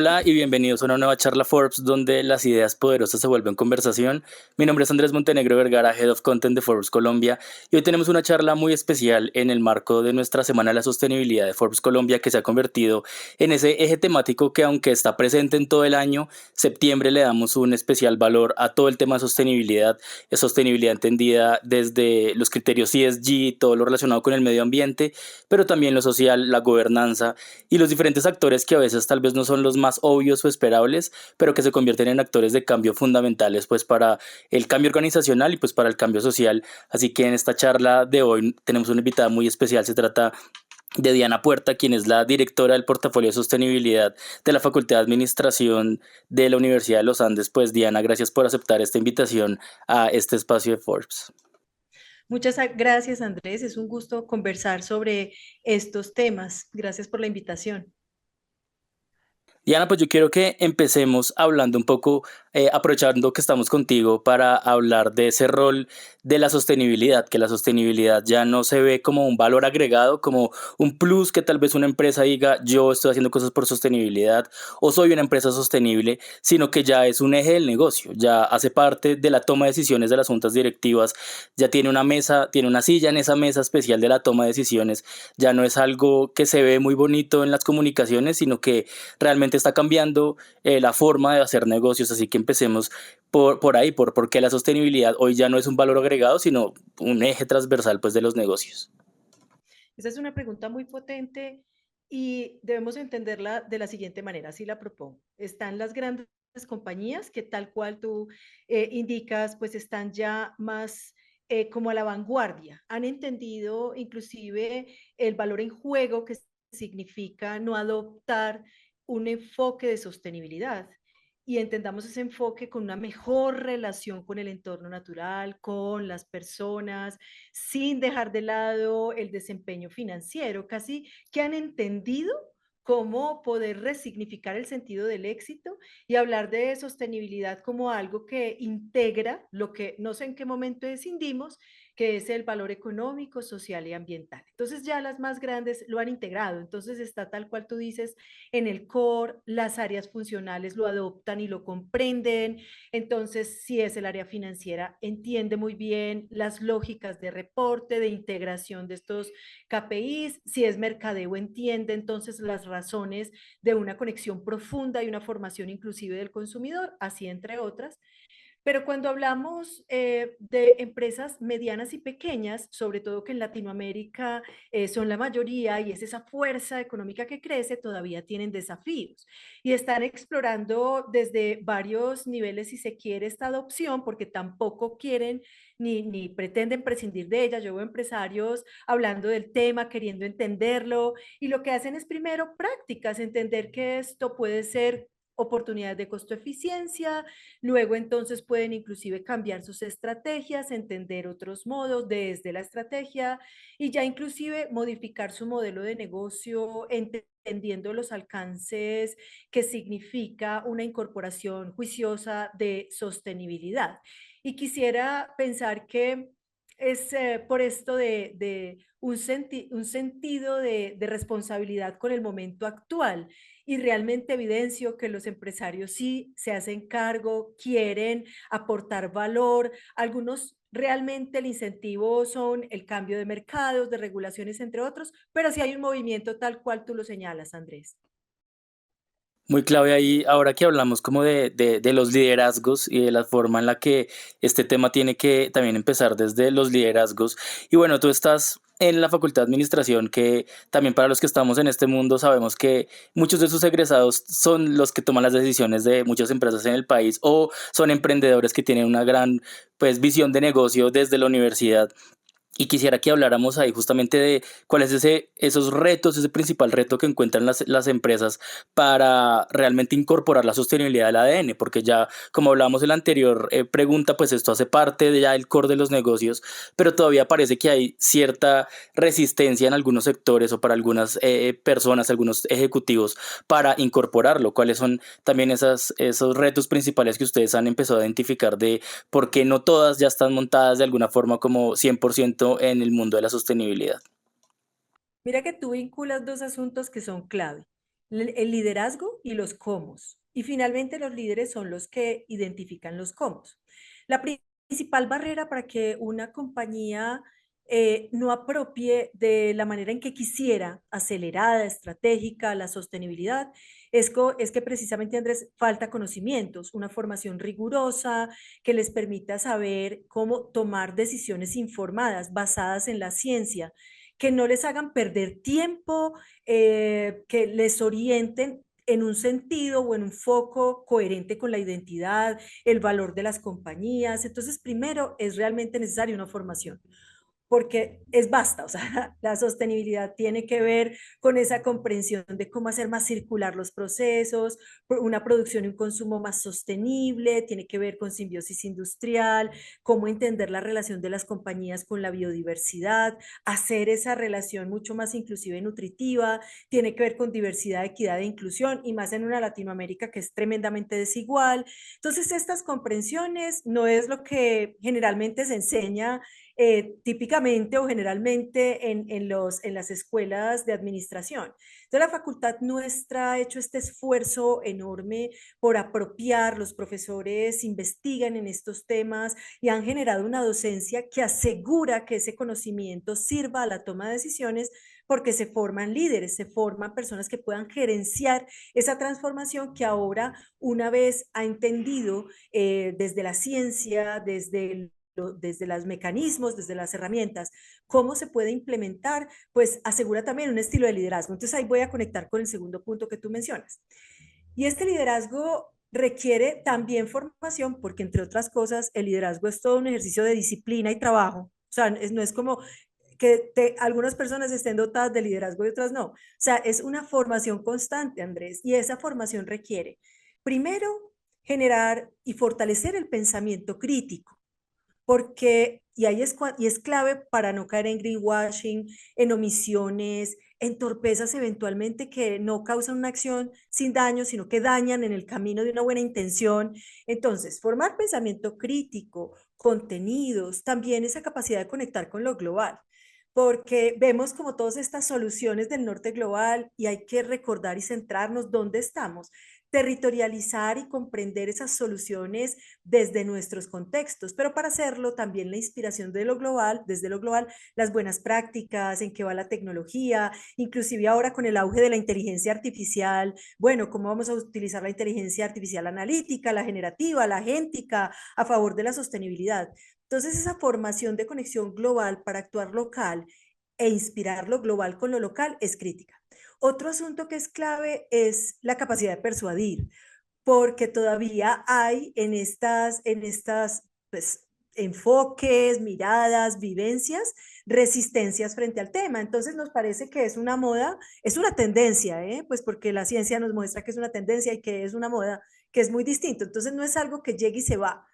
Hola y bienvenidos a una nueva charla Forbes donde las ideas poderosas se vuelven conversación. Mi nombre es Andrés Montenegro Vergara, Head of Content de Forbes Colombia, y hoy tenemos una charla muy especial en el marco de nuestra Semana de la Sostenibilidad de Forbes Colombia, que se ha convertido en ese eje temático que, aunque está presente en todo el año, septiembre le damos un especial valor a todo el tema de sostenibilidad. Es sostenibilidad entendida desde los criterios ESG, todo lo relacionado con el medio ambiente, pero también lo social, la gobernanza y los diferentes actores que a veces tal vez no son los más obvios o esperables, pero que se convierten en actores de cambio fundamentales pues para el cambio organizacional y pues para el cambio social. Así que en esta charla de hoy tenemos una invitada muy especial. Se trata de Diana Puerta, quien es la directora del portafolio de sostenibilidad de la Facultad de Administración de la Universidad de los Andes. Pues Diana, gracias por aceptar esta invitación a este espacio de Forbes. Muchas gracias, Andrés. Es un gusto conversar sobre estos temas. Gracias por la invitación. Diana, pues yo quiero que empecemos hablando un poco, aprovechando que estamos contigo para hablar de ese rol de la sostenibilidad, que la sostenibilidad ya no se ve como un valor agregado, como un plus que tal vez una empresa diga yo estoy haciendo cosas por sostenibilidad o soy una empresa sostenible, sino que ya es un eje del negocio, ya hace parte de la toma de decisiones de las juntas directivas, ya tiene una mesa, tiene una silla en esa mesa especial de la toma de decisiones, ya no es algo que se ve muy bonito en las comunicaciones, sino que realmente está cambiando la forma de hacer negocios, así que empecemos por ahí, por qué la sostenibilidad hoy ya no es un valor agregado, sino un eje transversal pues, de los negocios. Esa es una pregunta muy potente y debemos entenderla de la siguiente manera, así la propongo. Están las grandes compañías que tal cual tú indicas, pues están ya más como a la vanguardia. Han entendido inclusive el valor en juego que significa no adoptar un enfoque de sostenibilidad y entendamos ese enfoque con una mejor relación con el entorno natural, con las personas, sin dejar de lado el desempeño financiero, casi que han entendido cómo poder resignificar el sentido del éxito y hablar de sostenibilidad como algo que integra lo que no sé en qué momento decidimos, que es el valor económico, social y ambiental. Entonces ya las más grandes lo han integrado, entonces está tal cual tú dices en el core, las áreas funcionales lo adoptan y lo comprenden, entonces si es el área financiera, entiende muy bien las lógicas de reporte, de integración de estos KPIs, si es mercadeo, entiende entonces las razones de una conexión profunda y una formación inclusive del consumidor, así entre otras. Pero cuando hablamos de empresas medianas y pequeñas, sobre todo que en Latinoamérica son la mayoría y es esa fuerza económica que crece, todavía tienen desafíos y están explorando desde varios niveles, si se quiere, esta adopción, porque tampoco quieren ni pretenden prescindir de ella. Yo veo empresarios hablando del tema, queriendo entenderlo y lo que hacen es primero prácticas, entender que esto puede ser oportunidades de costo eficiencia. Luego entonces pueden inclusive cambiar sus estrategias, entender otros modos desde la estrategia y ya inclusive modificar su modelo de negocio, entendiendo los alcances que significa una incorporación juiciosa de sostenibilidad. Y quisiera pensar que es por esto de un sentido de responsabilidad con el momento actual y realmente evidencio que los empresarios sí se hacen cargo, quieren aportar valor. Algunos realmente el incentivo son el cambio de mercados, de regulaciones, entre otros, pero sí hay un movimiento tal cual tú lo señalas, Andrés. Muy clave ahí, ahora que hablamos como de los liderazgos y de la forma en la que este tema tiene que también empezar desde los liderazgos. Y bueno, tú estás en la Facultad de Administración, que también para los que estamos en este mundo sabemos que muchos de sus egresados son los que toman las decisiones de muchas empresas en el país o son emprendedores que tienen una gran pues, visión de negocio desde la universidad. Y quisiera que habláramos ahí justamente de cuál es esos retos, ese principal reto que encuentran las empresas para realmente incorporar la sostenibilidad del ADN, porque ya, como hablábamos en la anterior pregunta, pues esto hace parte de ya del core de los negocios, pero todavía parece que hay cierta resistencia en algunos sectores o para algunas personas, algunos ejecutivos, para incorporarlo. ¿Cuáles son también esos retos principales que ustedes han empezado a identificar de por qué no todas ya están montadas de alguna forma como 100% en el mundo de la sostenibilidad? Mira que tú vinculas dos asuntos que son clave. el liderazgo y los cómo. Y finalmente los líderes son los que identifican los cómo. La principal barrera para que una compañía no apropie de la manera en que quisiera, acelerada, estratégica, la sostenibilidad, es que precisamente, Andrés, falta conocimientos, una formación rigurosa que les permita saber cómo tomar decisiones informadas, basadas en la ciencia, que no les hagan perder tiempo, que les orienten en un sentido o en un foco coherente con la identidad, el valor de las compañías. Entonces, primero es realmente necesaria una formación porque es basta, o sea, la sostenibilidad tiene que ver con esa comprensión de cómo hacer más circular los procesos, una producción y un consumo más sostenible, tiene que ver con simbiosis industrial, cómo entender la relación de las compañías con la biodiversidad, hacer esa relación mucho más inclusiva y nutritiva, tiene que ver con diversidad, equidad e inclusión, y más en una Latinoamérica que es tremendamente desigual. Entonces, estas comprensiones no es lo que generalmente se enseña típicamente o generalmente en las escuelas de administración. Entonces, la facultad nuestra ha hecho este esfuerzo enorme por apropiar, los profesores investigan en estos temas y han generado una docencia que asegura que ese conocimiento sirva a la toma de decisiones porque se forman líderes, se forman personas que puedan gerenciar esa transformación que ahora, una vez ha entendido desde la ciencia, desde los mecanismos, desde las herramientas, cómo se puede implementar, pues asegura también un estilo de liderazgo. Entonces ahí voy a conectar con el segundo punto que tú mencionas. Y este liderazgo requiere también formación, porque entre otras cosas, el liderazgo es todo un ejercicio de disciplina y trabajo. O sea, no es como que algunas personas estén dotadas de liderazgo y otras no. O sea, es una formación constante, Andrés, y esa formación requiere, primero, generar y fortalecer el pensamiento crítico porque, y es clave para no caer en greenwashing, en omisiones, en torpezas eventualmente que no causan una acción sin daño, sino que dañan en el camino de una buena intención. Entonces, formar pensamiento crítico, contenidos, también esa capacidad de conectar con lo global. Porque vemos como todas estas soluciones del norte global y hay que recordar y centrarnos dónde estamos, territorializar y comprender esas soluciones desde nuestros contextos, pero para hacerlo también la inspiración de lo global, desde lo global, las buenas prácticas, en qué va la tecnología, inclusive ahora con el auge de la inteligencia artificial, bueno, cómo vamos a utilizar la inteligencia artificial analítica, la generativa, la agéntica, a favor de la sostenibilidad. Entonces, esa formación de conexión global para actuar local e inspirar lo global con lo local es crítica. Otro asunto que es clave es la capacidad de persuadir porque todavía hay en estas pues, enfoques, miradas, vivencias, resistencias frente al tema. Entonces nos parece que es una moda, es una tendencia, pues porque la ciencia nos muestra que es una tendencia y que es una moda que es muy distinto. Entonces no es algo que llegue y se va.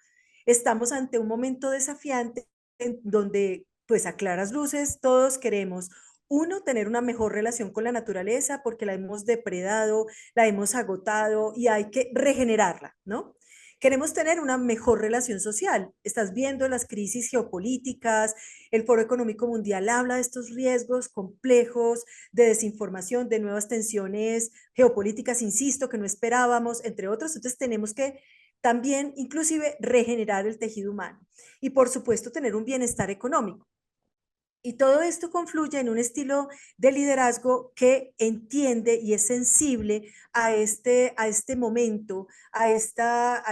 Estamos ante un momento desafiante en donde, pues a claras luces, todos queremos uno, tener una mejor relación con la naturaleza porque la hemos depredado, la hemos agotado y hay que regenerarla, ¿no? Queremos tener una mejor relación social. Estás viendo las crisis geopolíticas, el Foro Económico Mundial habla de estos riesgos complejos de desinformación, de nuevas tensiones geopolíticas, insisto, que no esperábamos, entre otros. Entonces tenemos que también, inclusive, regenerar el tejido humano y, por supuesto, tener un bienestar económico. Y todo esto confluye en un estilo de liderazgo que entiende y es sensible a este momento, a esta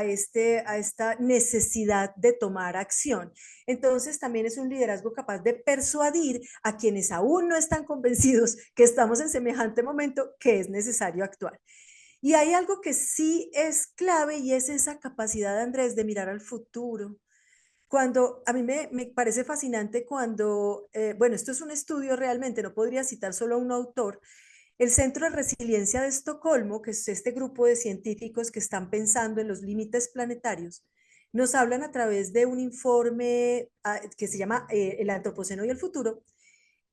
necesidad de tomar acción. Entonces también es un liderazgo capaz de persuadir a quienes aún no están convencidos que estamos en semejante momento que es necesario actuar. Y hay algo que sí es clave y es esa capacidad, Andrés, de mirar al futuro. Cuando a mí me parece fascinante cuando, bueno, esto es un estudio realmente, no podría citar solo a un autor, el Centro de Resiliencia de Estocolmo, que es este grupo de científicos que están pensando en los límites planetarios, nos hablan a través de un informe que se llama El Antropoceno y el Futuro,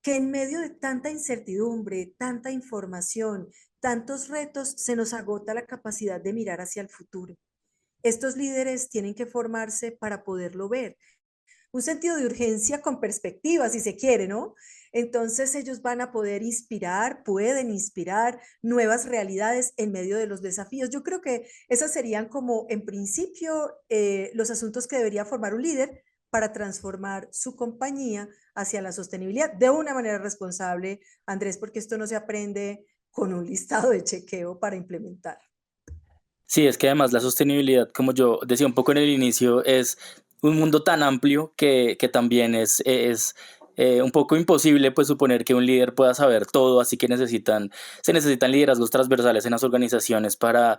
que en medio de tanta incertidumbre, tanta información, tantos retos, se nos agota la capacidad de mirar hacia el futuro. Estos líderes tienen que formarse para poderlo ver un sentido de urgencia con perspectiva, si se quiere, ¿no? Entonces ellos van a poder inspirar, pueden inspirar nuevas realidades en medio de los desafíos. Yo creo que esas serían como en principio los asuntos que debería formar un líder para transformar su compañía hacia la sostenibilidad de una manera responsable, Andrés, porque esto no se aprende con un listado de chequeo para implementar. Sí, es que además la sostenibilidad, como yo decía un poco en el inicio, es un mundo tan amplio que también es un poco imposible pues suponer que un líder pueda saber todo, así que se necesitan liderazgos transversales en las organizaciones para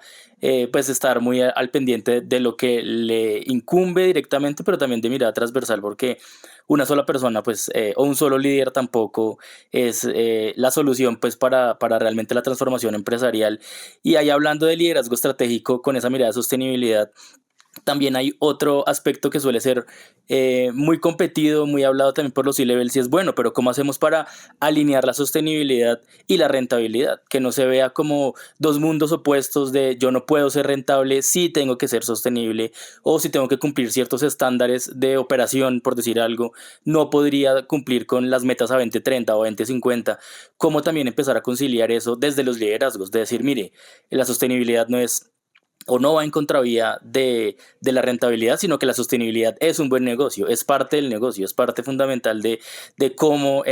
pues estar muy al pendiente de lo que le incumbe directamente, pero también de mirada transversal, porque una sola persona pues o un solo líder tampoco es la solución pues para realmente la transformación empresarial. Y ahí hablando de liderazgo estratégico con esa mirada de sostenibilidad, también hay otro aspecto que suele ser muy competido, muy hablado también por los C-levels y es bueno, pero ¿cómo hacemos para alinear la sostenibilidad y la rentabilidad? Que no se vea como dos mundos opuestos de yo no puedo ser rentable, sí tengo que ser sostenible, o si tengo que cumplir ciertos estándares de operación, por decir algo, no podría cumplir con las metas a 2030 o 2050. ¿Cómo también empezar a conciliar eso desde los liderazgos? De decir, mire, la sostenibilidad no es o no va en contravía de la rentabilidad, sino que la sostenibilidad es un buen negocio, es parte del negocio, es parte fundamental de cómo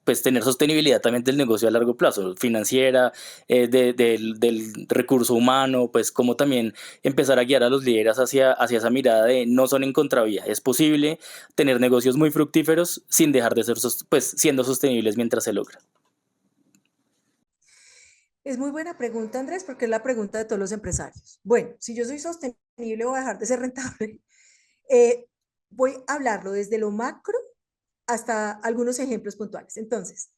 pues tener sostenibilidad también del negocio a largo plazo, financiera, del recurso humano, pues cómo también empezar a guiar a los líderes hacia esa mirada de no son en contravía, es posible tener negocios muy fructíferos sin dejar de ser, pues siendo sostenibles mientras se logra. Es muy buena pregunta, Andrés, porque es la pregunta de todos los empresarios. Bueno, si yo soy sostenible, voy a dejar de ser rentable. Eh, Voy a hablarlo desde lo macro hasta algunos ejemplos puntuales. Entonces,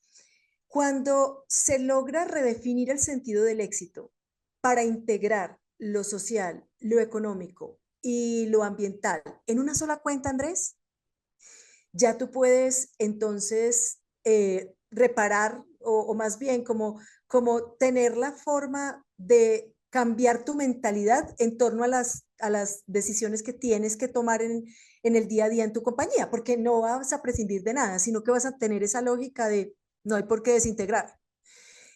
cuando se logra redefinir el sentido del éxito para integrar lo social, lo económico y lo ambiental en una sola cuenta, Andrés, ya tú puedes entonces reparar o más bien como tener la forma de cambiar tu mentalidad en torno a las decisiones que tienes que tomar en el día a día en tu compañía, porque no vas a prescindir de nada, sino que vas a tener esa lógica de no hay por qué desintegrar.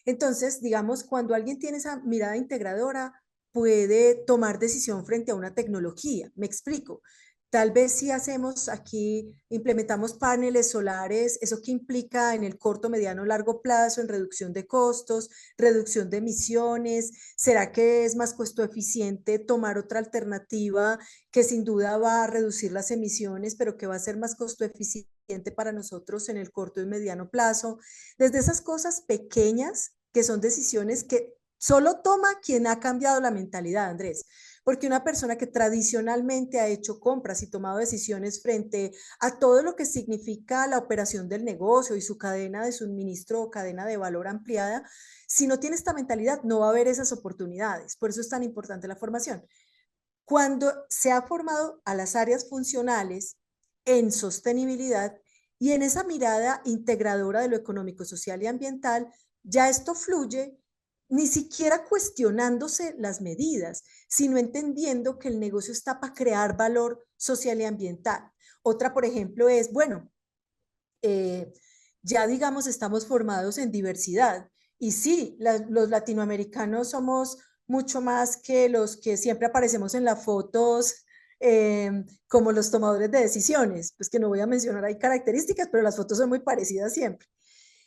Entonces, digamos, cuando alguien tiene esa mirada integradora, puede tomar decisión frente a una tecnología. Me explico. Tal vez si hacemos aquí, implementamos paneles solares, ¿eso qué implica en el corto, mediano, largo plazo, en reducción de costos, reducción de emisiones? ¿Será que es más costo eficiente tomar otra alternativa que sin duda va a reducir las emisiones, pero que va a ser más costo eficiente para nosotros en el corto y mediano plazo? Desde esas cosas pequeñas que son decisiones que solo toma quien ha cambiado la mentalidad, Andrés. Porque una persona que tradicionalmente ha hecho compras y tomado decisiones frente a todo lo que significa la operación del negocio y su cadena de suministro o cadena de valor ampliada, si no tiene esta mentalidad, no va a haber esas oportunidades. Por eso es tan importante la formación. Cuando se ha formado a las áreas funcionales en sostenibilidad y en esa mirada integradora de lo económico, social y ambiental, ya esto fluye ni siquiera cuestionándose las medidas, sino entendiendo que el negocio está para crear valor social y ambiental. Otra, por ejemplo, es, bueno, eh, ya digamos estamos formados en diversidad. Y sí, los latinoamericanos somos mucho más que los que siempre aparecemos en las fotos como los tomadores de decisiones. Pues que no voy a mencionar ahí características, pero las fotos son muy parecidas siempre.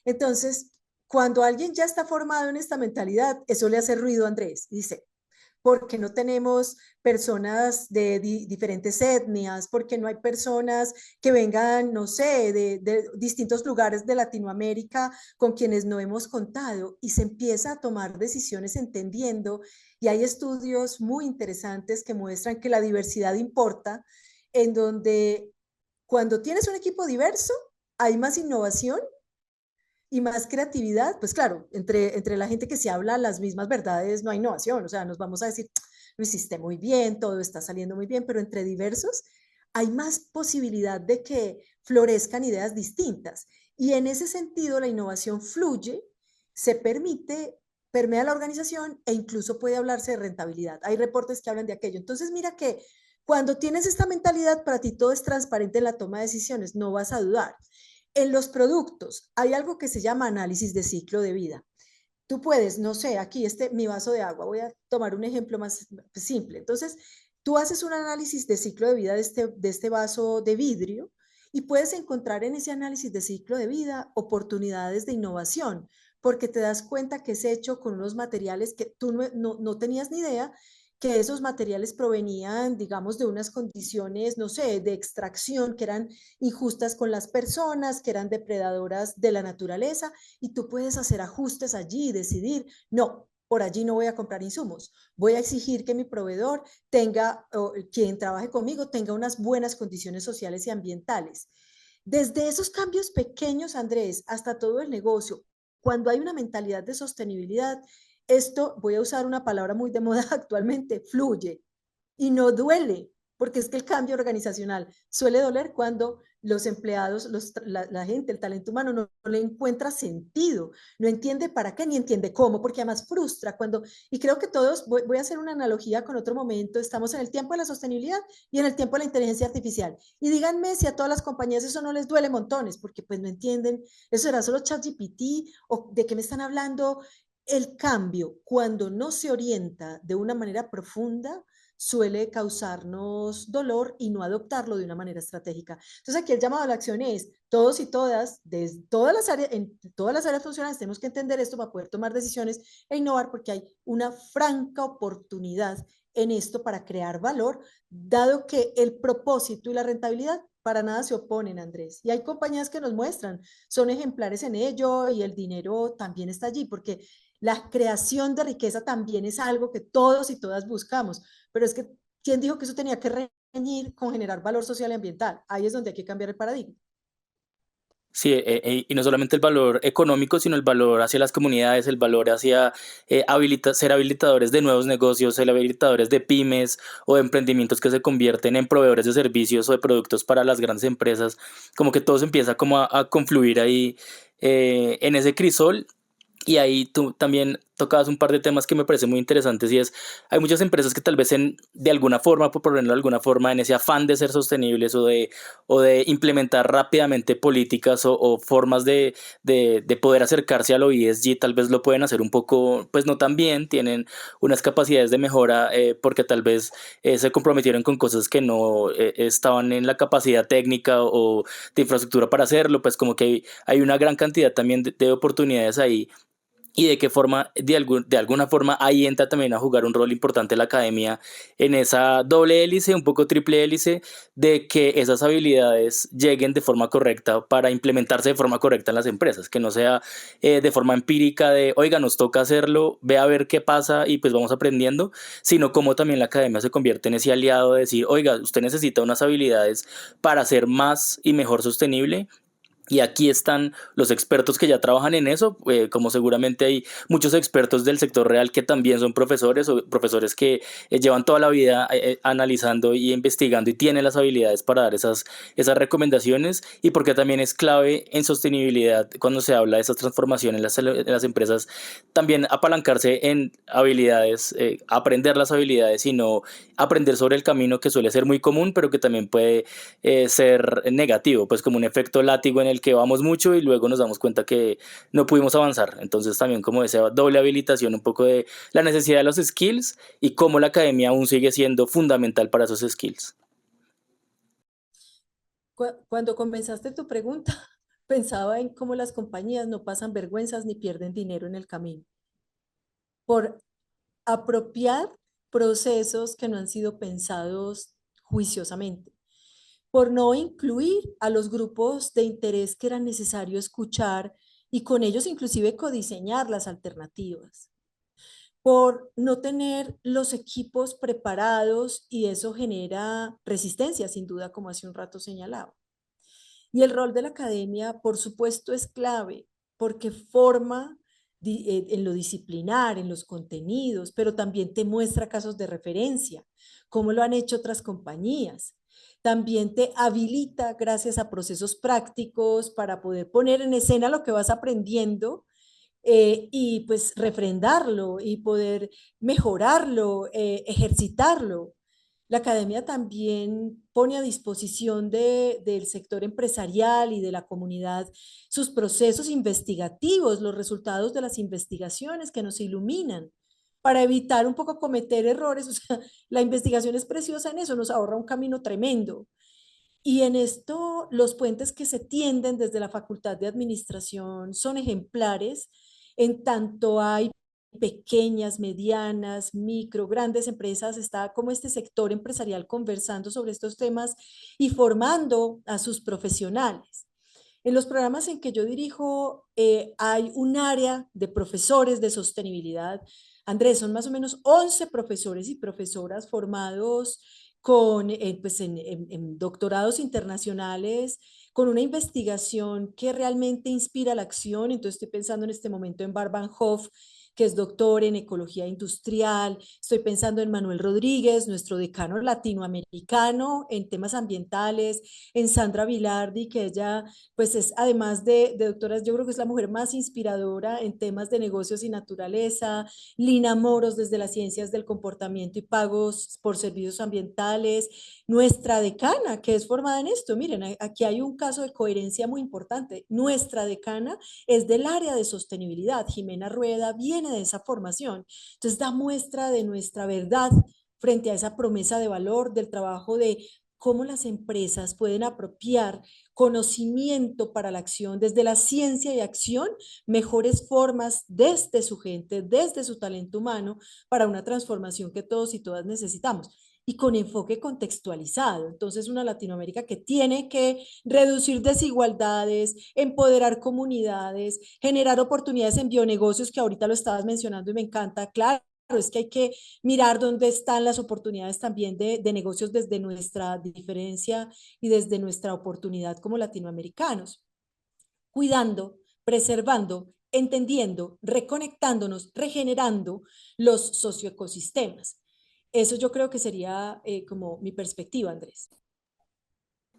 Entonces, cuando alguien ya está formado en esta mentalidad, eso le hace ruido a Andrés. Dice, porque no tenemos personas de diferentes etnias, porque no hay personas que vengan, no sé, de distintos lugares de Latinoamérica con quienes no hemos contado y se empieza a tomar decisiones entendiendo y hay estudios muy interesantes que muestran que la diversidad importa, en donde cuando tienes un equipo diverso hay más innovación y más creatividad, pues claro, entre la gente que se habla las mismas verdades no hay innovación, o sea, nos vamos a decir, lo hiciste muy bien, todo está saliendo muy bien, pero entre diversos hay más posibilidad de que florezcan ideas distintas. Y en ese sentido, la innovación fluye, se permite, permea la organización e incluso puede hablarse de rentabilidad. Hay reportes que hablan de aquello. Entonces, mira que cuando tienes esta mentalidad, para ti todo es transparente en la toma de decisiones, no vas a dudar. En los productos hay algo que se llama análisis de ciclo de vida. Tú puedes, no sé, aquí mi vaso de agua, voy a tomar un ejemplo más simple. Entonces, tú haces un análisis de ciclo de vida de este vaso de vidrio y puedes encontrar en ese análisis de ciclo de vida oportunidades de innovación, porque te das cuenta que es hecho con unos materiales que tú no tenías ni idea que esos materiales provenían, digamos, de unas condiciones, no sé, de extracción que eran injustas con las personas, que eran depredadoras de la naturaleza, y tú puedes hacer ajustes allí y decidir, no, por allí no voy a comprar insumos, voy a exigir que mi proveedor tenga, o quien trabaje conmigo, tenga unas buenas condiciones sociales y ambientales. Desde esos cambios pequeños, Andrés, hasta todo el negocio, cuando hay una mentalidad de sostenibilidad, esto, voy a usar una palabra muy de moda actualmente, fluye y no duele, porque es que el cambio organizacional suele doler cuando los empleados, la gente, el talento humano no le encuentra sentido, no entiende para qué ni entiende cómo, porque además frustra cuando, y creo que todos, voy a hacer una analogía con otro momento, estamos en el tiempo de la sostenibilidad y en el tiempo de la inteligencia artificial. Y díganme si a todas las compañías eso no les duele montones, porque pues no entienden, eso era solo ChatGPT o de qué me están hablando. El cambio, cuando no se orienta de una manera profunda, suele causarnos dolor y no adoptarlo de una manera estratégica. Entonces aquí el llamado a la acción es, todos y todas, desde todas las áreas, en todas las áreas funcionales tenemos que entender esto para poder tomar decisiones e innovar, porque hay una franca oportunidad en esto para crear valor, dado que el propósito y la rentabilidad para nada se oponen, Andrés. Y hay compañías que nos muestran, son ejemplares en ello y el dinero también está allí, porque la creación de riqueza también es algo que todos y todas buscamos. Pero es que, ¿quién dijo que eso tenía que reñir con generar valor social y ambiental? Ahí es donde hay que cambiar el paradigma. Sí, y no solamente el valor económico, sino el valor hacia las comunidades, el valor hacia ser habilitadores de nuevos negocios, ser habilitadores de pymes o de emprendimientos que se convierten en proveedores de servicios o de productos para las grandes empresas. Como que todo se empieza como a confluir ahí en ese crisol. Y ahí tú también tocabas un par de temas que me parecen muy interesantes y es, hay muchas empresas que tal vez de alguna forma, por ponerlo de alguna forma, en ese afán de ser sostenibles o de implementar rápidamente políticas o formas de poder acercarse a lo ESG, tal vez lo pueden hacer un poco, pues no tan bien, tienen unas capacidades de mejora porque tal vez se comprometieron con cosas que no estaban en la capacidad técnica o de infraestructura para hacerlo, pues como que hay una gran cantidad también de oportunidades ahí y de qué forma, de alguna forma, ahí entra también a jugar un rol importante la academia en esa doble hélice, un poco triple hélice, de que esas habilidades lleguen de forma correcta para implementarse de forma correcta en las empresas, que no sea de forma empírica de, oiga, nos toca hacerlo, ve a ver qué pasa y pues vamos aprendiendo, sino como también la academia se convierte en ese aliado de decir, oiga, usted necesita unas habilidades para ser más y mejor sostenible y aquí están los expertos que ya trabajan en eso, como seguramente hay muchos expertos del sector real que también son profesores o profesores que llevan toda la vida analizando y investigando y tienen las habilidades para dar esas recomendaciones y porque también es clave en sostenibilidad cuando se habla de esas transformaciones en las empresas, también apalancarse en habilidades, aprender las habilidades y no aprender sobre el camino que suele ser muy común, pero que también puede ser negativo, pues como un efecto látigo en el que vamos mucho y luego nos damos cuenta que no pudimos avanzar. Entonces también como esa doble habilitación, un poco de la necesidad de los skills y cómo la academia aún sigue siendo fundamental para esos skills. Cuando comenzaste tu pregunta, pensaba en cómo las compañías no pasan vergüenzas ni pierden dinero en el camino por apropiar procesos que no han sido pensados juiciosamente, por no incluir a los grupos de interés que era necesario escuchar y con ellos inclusive codiseñar las alternativas, por no tener los equipos preparados y eso genera resistencia, sin duda, como hace un rato señalaba. Y el rol de la academia, por supuesto, es clave porque forma en lo disciplinar, en los contenidos, pero también te muestra casos de referencia, cómo lo han hecho otras compañías. También te habilita gracias a procesos prácticos para poder poner en escena lo que vas aprendiendo y pues refrendarlo y poder mejorarlo, ejercitarlo. la academia también pone a disposición del sector empresarial y de la comunidad sus procesos investigativos, los resultados de las investigaciones que nos iluminan para evitar un poco cometer errores. O sea, la investigación es preciosa en eso, nos ahorra un camino tremendo. Y en esto, los puentes que se tienden desde la Facultad de Administración son ejemplares, en tanto hay pequeñas, medianas, micro, grandes empresas, está como este sector empresarial conversando sobre estos temas y formando a sus profesionales. En los programas en que yo dirijo hay un área de profesores de sostenibilidad. Andrés, son más o menos 11 profesores y profesoras formados pues en doctorados internacionales, con una investigación que realmente inspira la acción. Entonces estoy pensando en este momento en Barban Hoff, que es doctor en ecología industrial. Estoy pensando en Manuel Rodríguez, nuestro decano latinoamericano en temas ambientales, en Sandra Vilardi, que ella pues es además de doctora, yo creo que es la mujer más inspiradora en temas de negocios y naturaleza. Lina Moros desde las ciencias del comportamiento y pagos por servicios ambientales, nuestra decana que es formada en esto. Miren, aquí hay un caso de coherencia muy importante. Nuestra decana es del área de sostenibilidad. Jimena Rueda viene de esa formación. Entonces da muestra de nuestra verdad frente a esa promesa de valor del trabajo de cómo las empresas pueden apropiar conocimiento para la acción, desde la ciencia y acción, mejores formas desde su gente, desde su talento humano, para una transformación que todos y todas necesitamos y con enfoque contextualizado. Entonces, una Latinoamérica que tiene que reducir desigualdades, empoderar comunidades, generar oportunidades en bionegocios, que ahorita lo estabas mencionando y me encanta. Claro, es que hay que mirar dónde están las oportunidades también de negocios desde nuestra diferencia y desde nuestra oportunidad como latinoamericanos, cuidando, preservando, entendiendo, reconectándonos, regenerando los socioecosistemas. Eso yo creo que sería como mi perspectiva, Andrés.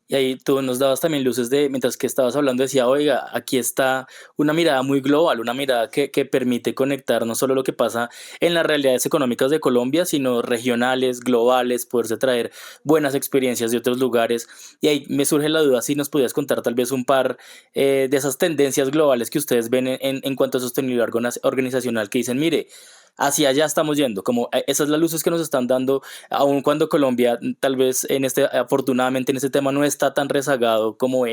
Y ahí tú nos dabas también luces de, mientras que estabas hablando, decía, oiga, aquí está una mirada muy global, una mirada que permite conectar no solo lo que pasa en las realidades económicas de Colombia, sino regionales, globales, poderse traer buenas experiencias de otros lugares. Y ahí me surge la duda si nos podías contar tal vez un par de esas tendencias globales que ustedes ven en cuanto a sostenibilidad organizacional, que dicen, mire, hacia allá estamos yendo, como esas las luces que nos están dando aun cuando Colombia tal vez afortunadamente en este tema no está tan rezagado como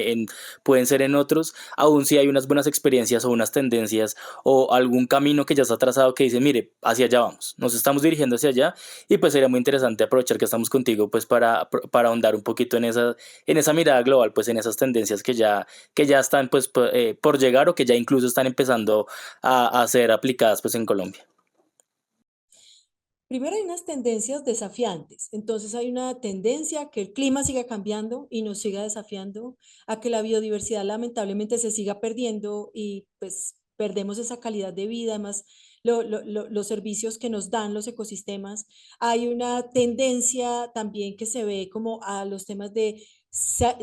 pueden ser en otros, aún si hay unas buenas experiencias o unas tendencias o algún camino que ya está trazado que dice, mire, hacia allá vamos, nos estamos dirigiendo hacia allá y pues sería muy interesante aprovechar que estamos contigo pues para ahondar un poquito en esa mirada global, pues en esas tendencias que ya están pues por llegar o que ya incluso están empezando a ser aplicadas pues en Colombia. Primero hay unas tendencias desafiantes. Entonces hay una tendencia a que el clima siga cambiando y nos siga desafiando, a que la biodiversidad lamentablemente se siga perdiendo y pues perdemos esa calidad de vida, además los servicios que nos dan los ecosistemas. Hay una tendencia también que se ve como a los temas de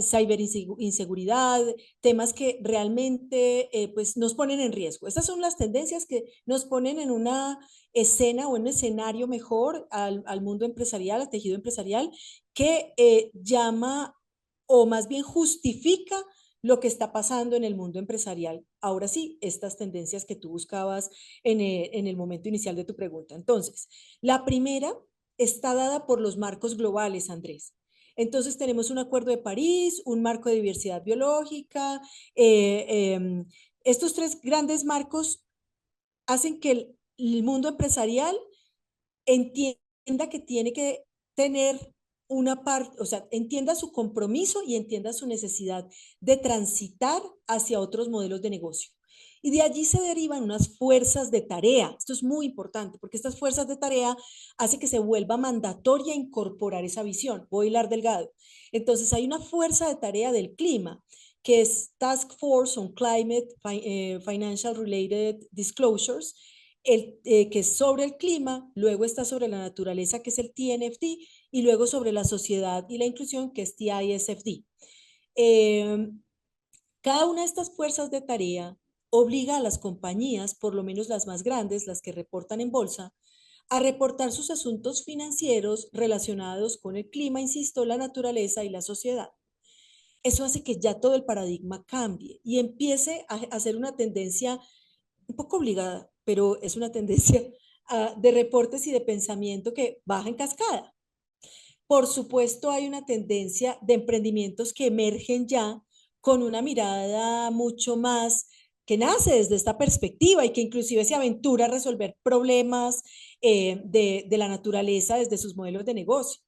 ciberinseguridad, temas que realmente pues nos ponen en riesgo. Estas son las tendencias que nos ponen en una escena o un escenario mejor al mundo empresarial, al tejido empresarial, que llama o más bien justifica lo que está pasando en el mundo empresarial. Ahora sí, estas tendencias que tú buscabas en el momento inicial de tu pregunta. Entonces, la primera está dada por los marcos globales, Andrés. Entonces tenemos un acuerdo de París, un marco de diversidad biológica. eh, eh, Estos tres grandes marcos hacen que el mundo empresarial entienda que tiene que tener una parte, o sea, entienda su compromiso y entienda su necesidad de transitar hacia otros modelos de negocio. Y de allí se derivan unas fuerzas de tarea. Esto es muy importante porque estas fuerzas de tarea hacen que se vuelva mandatoria incorporar esa visión. Voy a hilar delgado. Entonces hay una fuerza de tarea del clima que es Task Force on Climate Financial Related Disclosures, que es sobre el clima, luego está sobre la naturaleza, que es el TNFD, y luego sobre la sociedad y la inclusión, que es TISFD. Eh, Cada una de estas fuerzas de tarea obliga a las compañías, por lo menos las más grandes, las que reportan en bolsa, a reportar sus asuntos financieros relacionados con el clima, insisto, la naturaleza y la sociedad. Eso hace que ya todo el paradigma cambie y empiece a ser una tendencia un poco obligada, pero es una tendencia de reportes y de pensamiento que baja en cascada. Por supuesto, hay una tendencia de emprendimientos que emergen ya con una mirada mucho más que nace desde esta perspectiva y que inclusive se aventura a resolver problemas de la naturaleza desde sus modelos de negocio.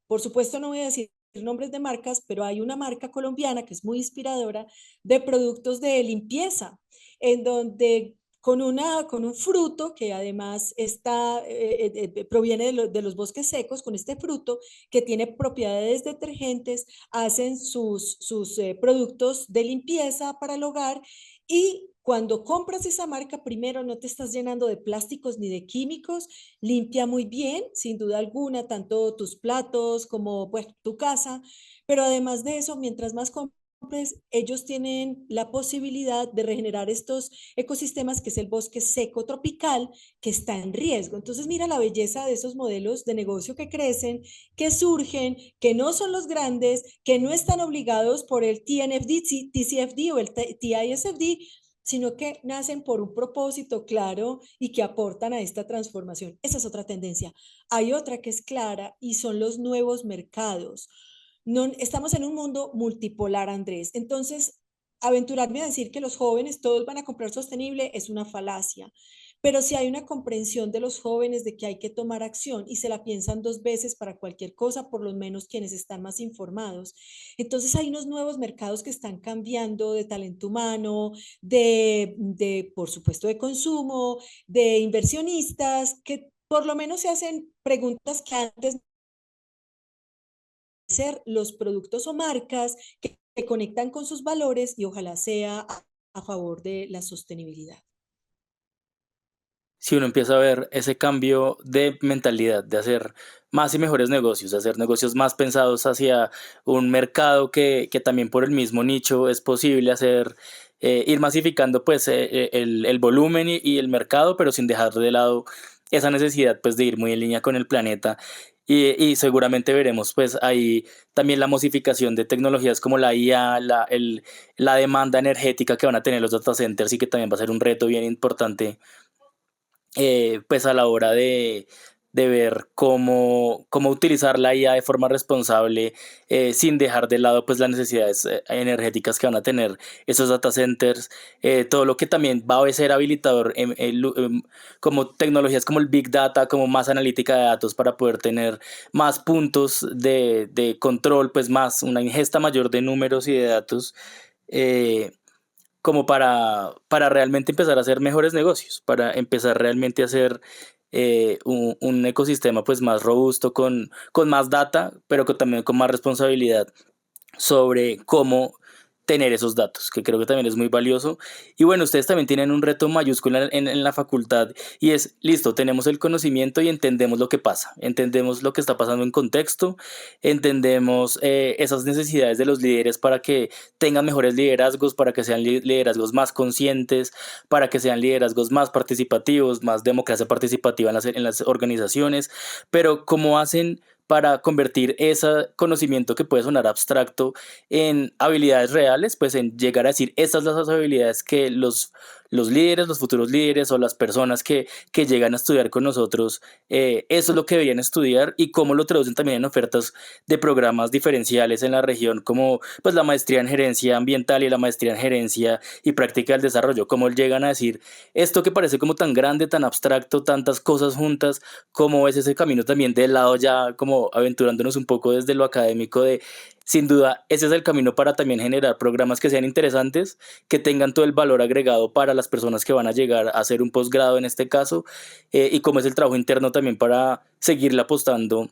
Por supuesto, no voy a decir nombres de marcas, pero hay una marca colombiana que es muy inspiradora de productos de limpieza, en donde con un fruto que además proviene de los bosques secos, con este fruto que tiene propiedades detergentes, hacen sus productos de limpieza para el hogar y cuando compras esa marca, primero no te estás llenando de plásticos ni de químicos, limpia muy bien, sin duda alguna, tanto tus platos como pues, tu casa, pero además de eso, mientras más compras, ellos tienen la posibilidad de regenerar estos ecosistemas, que es el bosque seco tropical, que está en riesgo. Entonces, mira la belleza de esos modelos de negocio que crecen, que surgen, que no son los grandes, que no están obligados por el TNFD, TCFD o el TISFD, sino que nacen por un propósito claro y que aportan a esta transformación. Esa es otra tendencia. Hay otra que es clara y son los nuevos mercados. No, estamos en un mundo multipolar, Andrés. Entonces, aventurarme a decir que los jóvenes todos van a comprar sostenible es una falacia. Pero si hay una comprensión de los jóvenes de que hay que tomar acción y se la piensan dos veces para cualquier cosa, por lo menos quienes están más informados. Entonces hay unos nuevos mercados que están cambiando de talento humano, por supuesto, de consumo, de inversionistas, que por lo menos se hacen preguntas que antes ser los productos o marcas que conectan con sus valores y ojalá sea a favor de la sostenibilidad. Si uno empieza a ver ese cambio de mentalidad, de hacer más y mejores negocios, de hacer negocios más pensados hacia un mercado que también por el mismo nicho es posible hacer, ir masificando pues el volumen y el mercado, pero sin dejar de lado esa necesidad pues de ir muy en línea con el planeta. Y seguramente veremos pues ahí también la masificación de tecnologías como la IA, la demanda energética que van a tener los data centers y que también va a ser un reto bien importante pues a la hora de ver cómo utilizar la IA de forma responsable, sin dejar de lado pues las necesidades energéticas que van a tener esos data centers, todo lo que también va a ser habilitador como tecnologías como el Big Data, como más analítica de datos para poder tener más puntos de control, pues más una ingesta mayor de números y de datos. eh, Como para realmente empezar a hacer mejores negocios, para empezar realmente a hacer un ecosistema pues más robusto, con más data, pero también con más responsabilidad sobre cómo tener esos datos, que creo que también es muy valioso. Y bueno, ustedes también tienen un reto mayúsculo en la facultad y es, listo, tenemos el conocimiento y entendemos lo que pasa, entendemos lo que está pasando en contexto, entendemos esas necesidades de los líderes para que tengan mejores liderazgos, para que sean liderazgos más conscientes, para que sean liderazgos más participativos, más democracia participativa en las organizaciones, pero ¿cómo hacen para convertir ese conocimiento que puede sonar abstracto en habilidades reales, pues en llegar a decir, estas son las habilidades que los líderes, los futuros líderes o las personas que llegan a estudiar con nosotros, eso es lo que deberían estudiar y cómo lo traducen también en ofertas de programas diferenciales en la región, como pues la maestría en gerencia ambiental y la maestría en gerencia y práctica del desarrollo, cómo llegan a decir esto que parece como tan grande, tan abstracto, tantas cosas juntas, cómo es ese camino también del lado ya como aventurándonos un poco desde lo académico de sin duda, ese es el camino para también generar programas que sean interesantes, que tengan todo el valor agregado para las personas que van a llegar a hacer un posgrado en este caso, y como es el trabajo interno también para seguirle apostando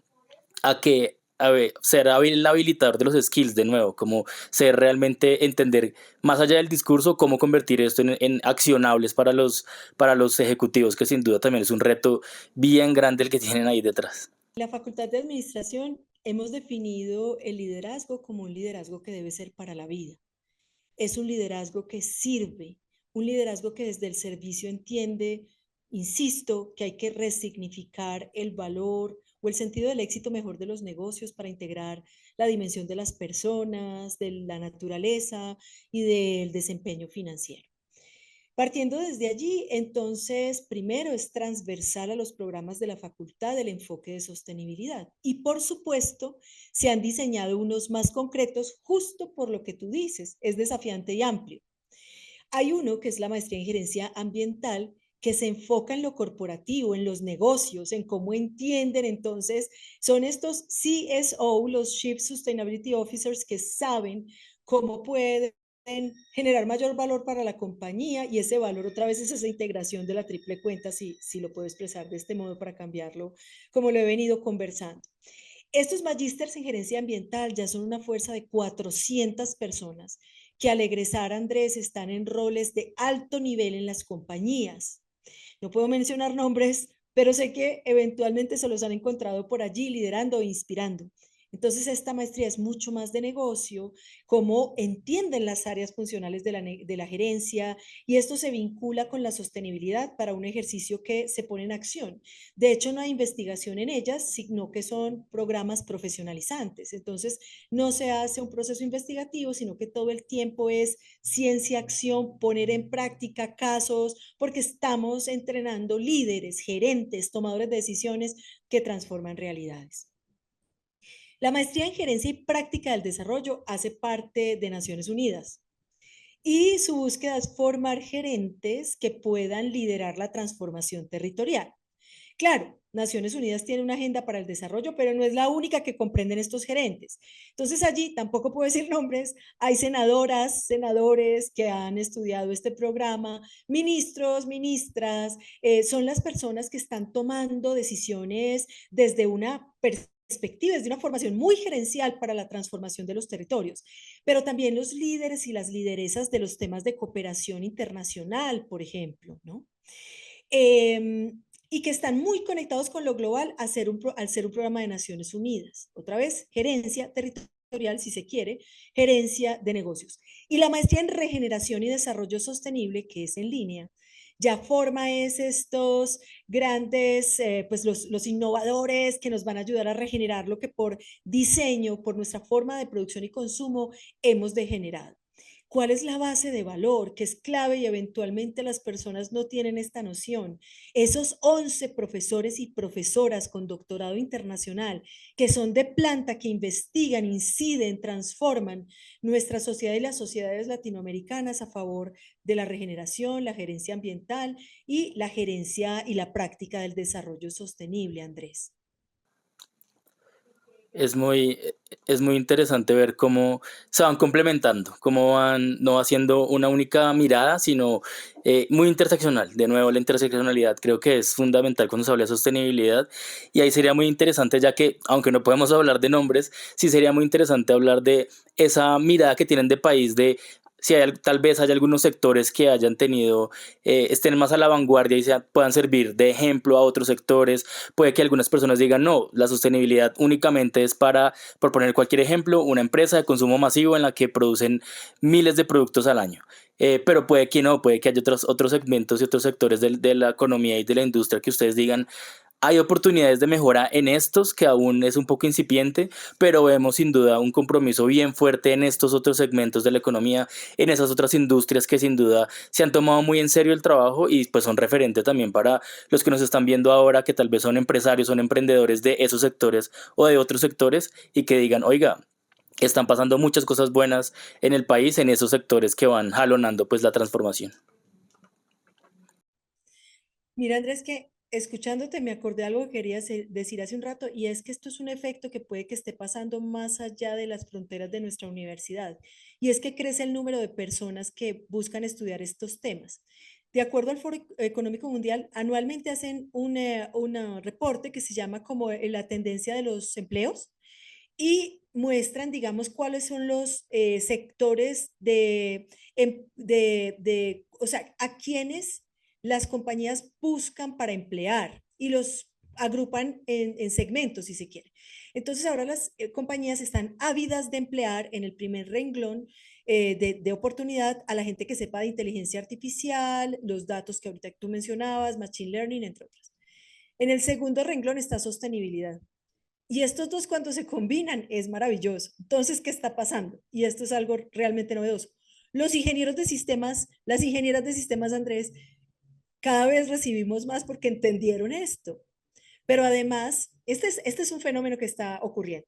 a que a ver, ser el habilitador de los skills de nuevo, como ser realmente entender más allá del discurso cómo convertir esto en accionables para los ejecutivos, que sin duda también es un reto bien grande el que tienen ahí detrás. En la Facultad de Administración hemos definido el liderazgo como un liderazgo que debe ser para la vida. Es un liderazgo que sirve, un liderazgo que desde el servicio entiende Insisto que hay que resignificar el valor o el sentido del éxito mejor de los negocios para integrar la dimensión de las personas, de la naturaleza y del desempeño financiero. Partiendo desde allí, entonces, primero es transversal a los programas de la facultad el enfoque de sostenibilidad. Y por supuesto, se han diseñado unos más concretos justo por lo que tú dices, es desafiante y amplio. Hay uno que es la maestría en gerencia ambiental, que se enfoca en lo corporativo, en los negocios, en cómo entienden. Entonces, son estos CSO, los Chief Sustainability Officers, que saben cómo pueden generar mayor valor para la compañía, y ese valor otra vez es esa integración de la triple cuenta, si lo puedo expresar de este modo para cambiarlo, como lo he venido conversando. Estos magísteres en gerencia ambiental ya son una fuerza de 400 personas que al egresar, Andrés, están en roles de alto nivel en las compañías. No puedo mencionar nombres, pero sé que eventualmente se los han encontrado por allí liderando e inspirando. Entonces, esta maestría es mucho más de negocio, cómo entienden las áreas funcionales de la gerencia, y esto se vincula con la sostenibilidad para un ejercicio que se pone en acción. De hecho, no hay investigación en ellas, sino que son programas profesionalizantes. Entonces, no se hace un proceso investigativo, sino que todo el tiempo es ciencia, acción, poner en práctica casos, porque estamos entrenando líderes, gerentes, tomadores de decisiones que transforman realidades. La maestría en gerencia y práctica del desarrollo hace parte de Naciones Unidas, y su búsqueda es formar gerentes que puedan liderar la transformación territorial. Claro, Naciones Unidas tiene una agenda para el desarrollo, pero no es la única que comprenden estos gerentes. Entonces allí tampoco puedo decir nombres, hay senadoras, senadores que han estudiado este programa, ministros, ministras, son las personas que están tomando decisiones desde una perspectiva, desde una formación muy gerencial para la transformación de los territorios, pero también los líderes y las lideresas de los temas de cooperación internacional, por ejemplo, ¿no? Y que están muy conectados con lo global al ser un programa de Naciones Unidas. Otra vez, gerencia territorial, si se quiere, gerencia de negocios. Y la maestría en regeneración y desarrollo sostenible, que es en línea, ya forma es estos grandes, pues los innovadores que nos van a ayudar a regenerar lo que por diseño, por nuestra forma de producción y consumo hemos degenerado. ¿Cuál es la base de valor que es clave y eventualmente las personas no tienen esta noción? Esos 11 profesores y profesoras con doctorado internacional que son de planta, que investigan, inciden, transforman nuestra sociedad y las sociedades latinoamericanas a favor de la regeneración, la gerencia ambiental y la gerencia y la práctica del desarrollo sostenible, Andrés. Es muy, es muy interesante ver cómo se van complementando, cómo van no haciendo una única mirada, sino muy interseccional. De nuevo, la interseccionalidad creo que es fundamental cuando se habla de sostenibilidad, y ahí sería muy interesante, ya que, aunque no podemos hablar de nombres, sí sería muy interesante hablar de esa mirada que tienen de país, de si hay, tal vez haya algunos sectores que hayan tenido, estén más a la vanguardia y puedan servir de ejemplo a otros sectores. Puede que algunas personas digan, no, la sostenibilidad únicamente es para, por poner cualquier ejemplo, una empresa de consumo masivo en la que producen miles de productos al año. Pero puede que no, puede que haya otros segmentos y otros sectores de la economía y de la industria que ustedes digan, hay oportunidades de mejora en estos, que aún es un poco incipiente, pero vemos sin duda un compromiso bien fuerte en estos otros segmentos de la economía, en esas otras industrias que sin duda se han tomado muy en serio el trabajo y pues son referentes también para los que nos están viendo ahora, que tal vez son empresarios, son emprendedores de esos sectores o de otros sectores, y que digan, oiga, están pasando muchas cosas buenas en el país, en esos sectores que van jalonando pues la transformación. Mira, Andrés, que escuchándote me acordé de algo que quería decir hace un rato, y es que esto es un efecto que puede que esté pasando más allá de las fronteras de nuestra universidad, y es que crece el número de personas que buscan estudiar estos temas. De acuerdo al Foro Económico Mundial, anualmente hacen un reporte que se llama como la tendencia de los empleos, y muestran, digamos, cuáles son los sectores o sea, a quienes las compañías buscan para emplear, y los agrupan en segmentos, si se quiere. Entonces ahora las compañías están ávidas de emplear en el primer renglón de oportunidad a la gente que sepa de inteligencia artificial, los datos que ahorita tú mencionabas, machine learning, entre otros. En el segundo renglón está sostenibilidad. Y estos dos cuando se combinan es maravilloso. Entonces, ¿qué está pasando? Y esto es algo realmente novedoso. Los ingenieros de sistemas, las ingenieras de sistemas, Andrés, cada vez recibimos más porque entendieron esto. Pero además, este es un fenómeno que está ocurriendo.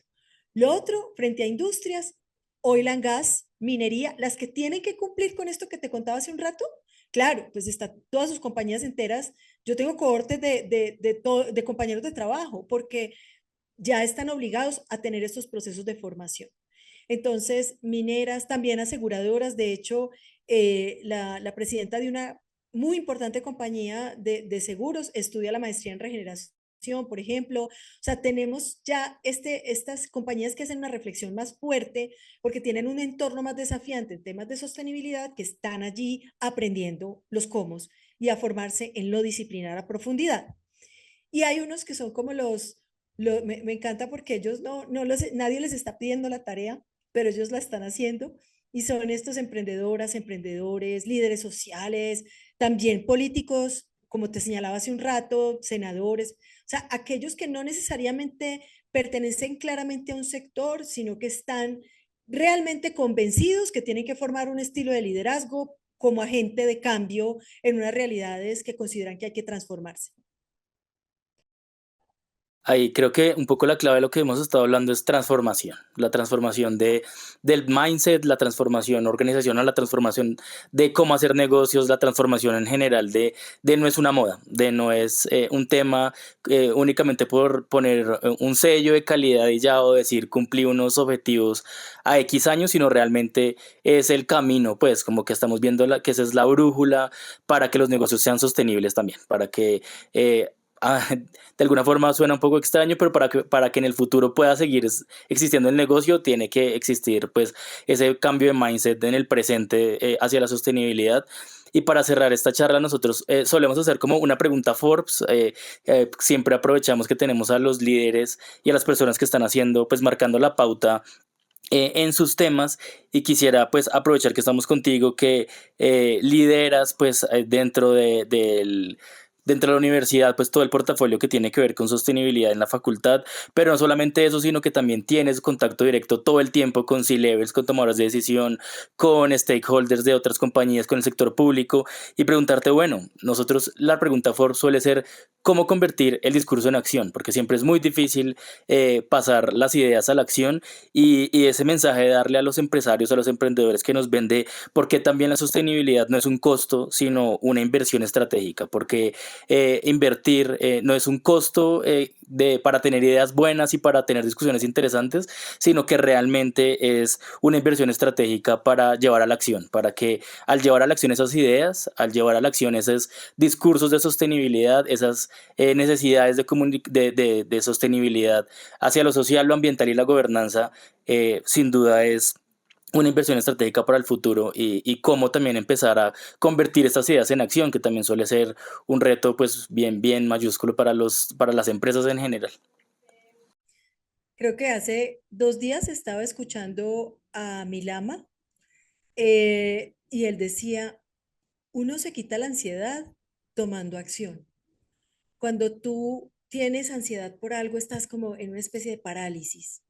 Lo otro, frente a industrias, oil and gas, minería, las que tienen que cumplir con esto que te contaba hace un rato, claro, pues están todas sus compañías enteras. Yo tengo cohortes de compañeros de trabajo porque ya están obligados a tener estos procesos de formación. Entonces, mineras, también aseguradoras, de hecho, la presidenta de una muy importante compañía de seguros estudia la maestría en regeneración, por ejemplo. O sea, tenemos ya estas compañías que hacen una reflexión más fuerte porque tienen un entorno más desafiante en temas de sostenibilidad que están allí aprendiendo los cómo y a formarse en lo disciplinar a profundidad. Y hay unos que son como me encanta porque ellos nadie les está pidiendo la tarea, pero ellos la están haciendo. Y son estos emprendedoras, emprendedores, líderes sociales, también políticos, como te señalaba hace un rato, senadores, o sea, aquellos que no necesariamente pertenecen claramente a un sector, sino que están realmente convencidos que tienen que formar un estilo de liderazgo como agente de cambio en unas realidades que consideran que hay que transformarse. Ahí creo que un poco la clave de lo que hemos estado hablando es transformación, la transformación del mindset, la transformación organizacional, la transformación de cómo hacer negocios, la transformación en general de no es una moda, de no es un tema únicamente por poner un sello de calidad y ya o decir cumplí unos objetivos a X años, sino realmente es el camino, pues como que estamos viendo que esa es la brújula para que los negocios sean sostenibles también, para que eh, de alguna forma suena un poco extraño, pero para que en el futuro pueda seguir existiendo el negocio, tiene que existir pues ese cambio de mindset en el presente hacia la sostenibilidad. Y para cerrar esta charla, nosotros solemos hacer como una pregunta Forbes. Siempre aprovechamos que tenemos a los líderes y a las personas que están haciendo, pues marcando la pauta en sus temas y quisiera pues aprovechar que estamos contigo, que lideras pues dentro de la universidad pues todo el portafolio que tiene que ver con sostenibilidad en la facultad, pero no solamente eso, sino que también tienes contacto directo todo el tiempo con C-levels, con tomadores de decisión, con stakeholders de otras compañías, con el sector público y preguntarte, bueno, nosotros la pregunta Forbes suele ser cómo convertir el discurso en acción, porque siempre es muy difícil pasar las ideas a la acción y ese mensaje de darle a los empresarios, a los emprendedores que nos vende, porque también la sostenibilidad no es un costo, sino una inversión estratégica, porque invertir no es un costo para tener ideas buenas y para tener discusiones interesantes, sino que realmente es una inversión estratégica para llevar a la acción, para que al llevar a la acción esas ideas, al llevar a la acción esos discursos de sostenibilidad, esas necesidades de sostenibilidad hacia lo social, lo ambiental y la gobernanza, sin duda es una inversión estratégica para el futuro y cómo también empezar a convertir estas ideas en acción, que también suele ser un reto pues bien mayúsculo para las empresas en general. Creo que hace 2 días estaba escuchando a Milama y él decía, uno se quita la ansiedad tomando acción. Cuando tú tienes ansiedad por algo, estás como en una especie de parálisis.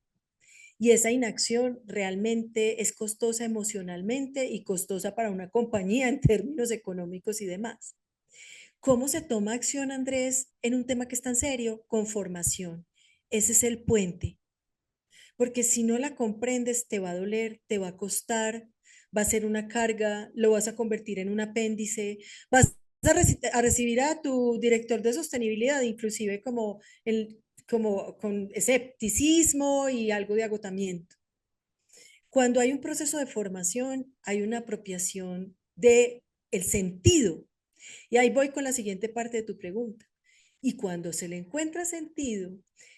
Y esa inacción realmente es costosa emocionalmente y costosa para una compañía en términos económicos y demás. ¿Cómo se toma acción, Andrés, en un tema que es tan serio? Con formación. Ese es el puente. Porque si no la comprendes, te va a doler, te va a costar, va a ser una carga, lo vas a convertir en un apéndice, vas a recibir a tu director de sostenibilidad, inclusive como con escepticismo y algo de agotamiento. Cuando hay un proceso de formación, hay una apropiación de el sentido. Y ahí voy con la siguiente parte de tu pregunta. Y cuando se le encuentra sentido,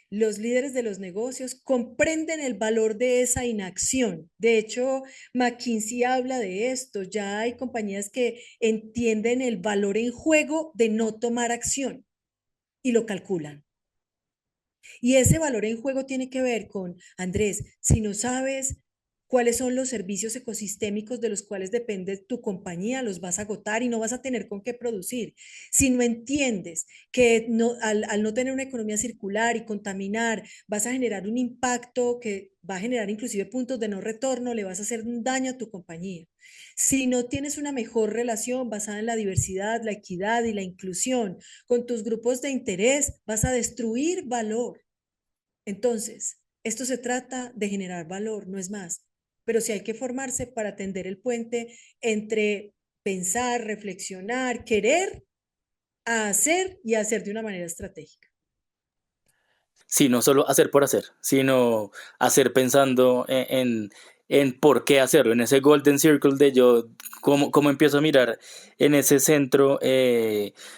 los líderes de los negocios comprenden el valor de esa inacción. De hecho, McKinsey habla de esto. Ya hay compañías que entienden el valor en juego de no tomar acción y lo calculan. Y ese valor en juego tiene que ver con, Andrés, si no sabes cuáles son los servicios ecosistémicos de los cuales depende tu compañía, los vas a agotar y no vas a tener con qué producir. Si no entiendes que no, al no tener una economía circular y contaminar, vas a generar un impacto que va a generar inclusive puntos de no retorno, le vas a hacer un daño a tu compañía. Si no tienes una mejor relación basada en la diversidad, la equidad y la inclusión con tus grupos de interés, vas a destruir valor. Entonces, esto se trata de generar valor, no es más. Pero sí hay que formarse para tender el puente entre pensar, reflexionar, querer, a hacer y hacer de una manera estratégica. Sí, no solo hacer por hacer, sino hacer pensando en por qué hacerlo, en ese golden circle de yo, cómo empiezo a mirar en ese centro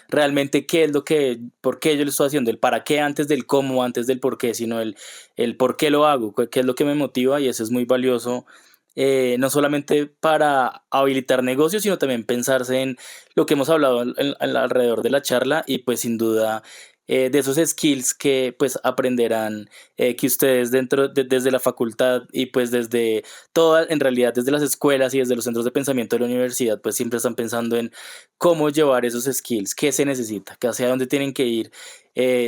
realmente qué es lo que, por qué yo lo estoy haciendo, el para qué antes del cómo, antes del por qué, sino el por qué lo hago, qué es lo que me motiva y eso es muy valioso. No solamente para habilitar negocios, sino también pensarse en lo que hemos hablado alrededor de la charla y pues sin duda de esos skills que pues aprenderán que ustedes desde la facultad y pues desde toda, en realidad desde las escuelas y desde los centros de pensamiento de la universidad pues siempre están pensando en cómo llevar esos skills, qué se necesita, hacia dónde tienen que ir,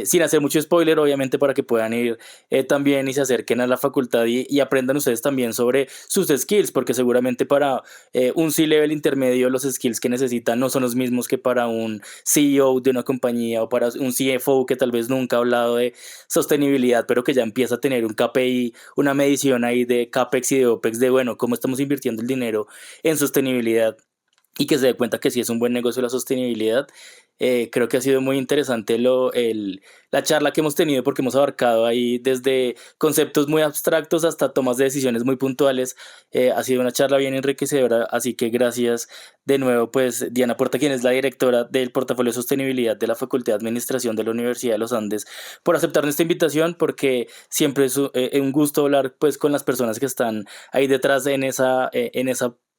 sin hacer mucho spoiler obviamente para que puedan ir también y se acerquen a la facultad y aprendan ustedes también sobre sus skills porque seguramente para un C-level intermedio los skills que necesitan no son los mismos que para un CEO de una compañía o para un CFO que tal vez nunca ha hablado de sostenibilidad, pero que ya empieza a tener un KPI, una medición ahí de CAPEX y de OPEX de, bueno, cómo estamos invirtiendo el dinero en sostenibilidad y que se dé cuenta que sí es un buen negocio la sostenibilidad. Creo que ha sido muy interesante la charla que hemos tenido porque hemos abarcado ahí desde conceptos muy abstractos hasta tomas de decisiones muy puntuales. Ha sido una charla bien enriquecedora, así que gracias de nuevo, pues Diana Porta, quien es la directora del portafolio de sostenibilidad de la Facultad de Administración de la Universidad de los Andes, por aceptar nuestra invitación, porque siempre es un gusto hablar pues con las personas que están ahí detrás en esa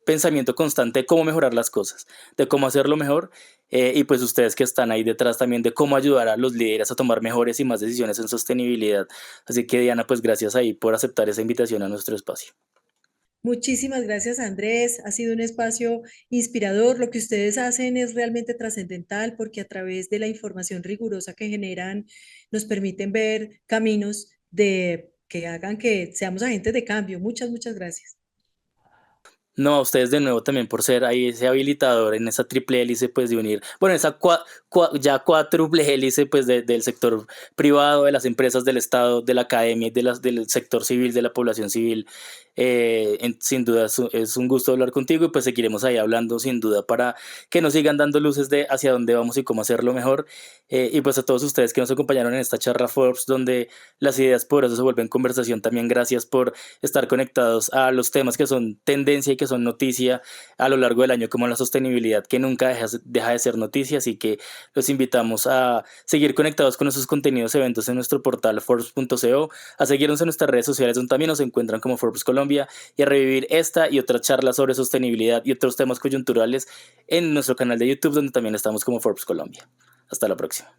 pensamiento constante de cómo mejorar las cosas, de cómo hacerlo mejor y pues ustedes que están ahí detrás también de cómo ayudar a los líderes a tomar mejores y más decisiones en sostenibilidad. Así que Diana, pues gracias ahí por aceptar esa invitación a nuestro espacio. Muchísimas gracias, Andrés. Ha sido un espacio inspirador. Lo que ustedes hacen es realmente trascendental porque a través de la información rigurosa que generan nos permiten ver caminos de que hagan que seamos agentes de cambio. Muchas, muchas gracias. No, a ustedes de nuevo también por ser ahí ese habilitador en esa triple hélice pues de unir, bueno, esa ya cuádruple hélice pues del sector privado, de las empresas, del Estado, de la academia y del sector civil, de la población civil. Sin duda es un gusto hablar contigo y pues seguiremos ahí hablando sin duda para que nos sigan dando luces de hacia dónde vamos y cómo hacerlo mejor. Y pues a todos ustedes que nos acompañaron en esta charla Forbes donde las ideas poderosas se vuelven conversación, también gracias por estar conectados a los temas que son tendencia y que son noticia a lo largo del año, como la sostenibilidad, que nunca deja de ser noticia. Así que los invitamos a seguir conectados con nuestros contenidos, eventos en nuestro portal Forbes.co, a seguirnos en nuestras redes sociales donde también nos encuentran como Forbes Colombia y a revivir esta y otras charlas sobre sostenibilidad y otros temas coyunturales en nuestro canal de YouTube donde también estamos como Forbes Colombia. Hasta la próxima.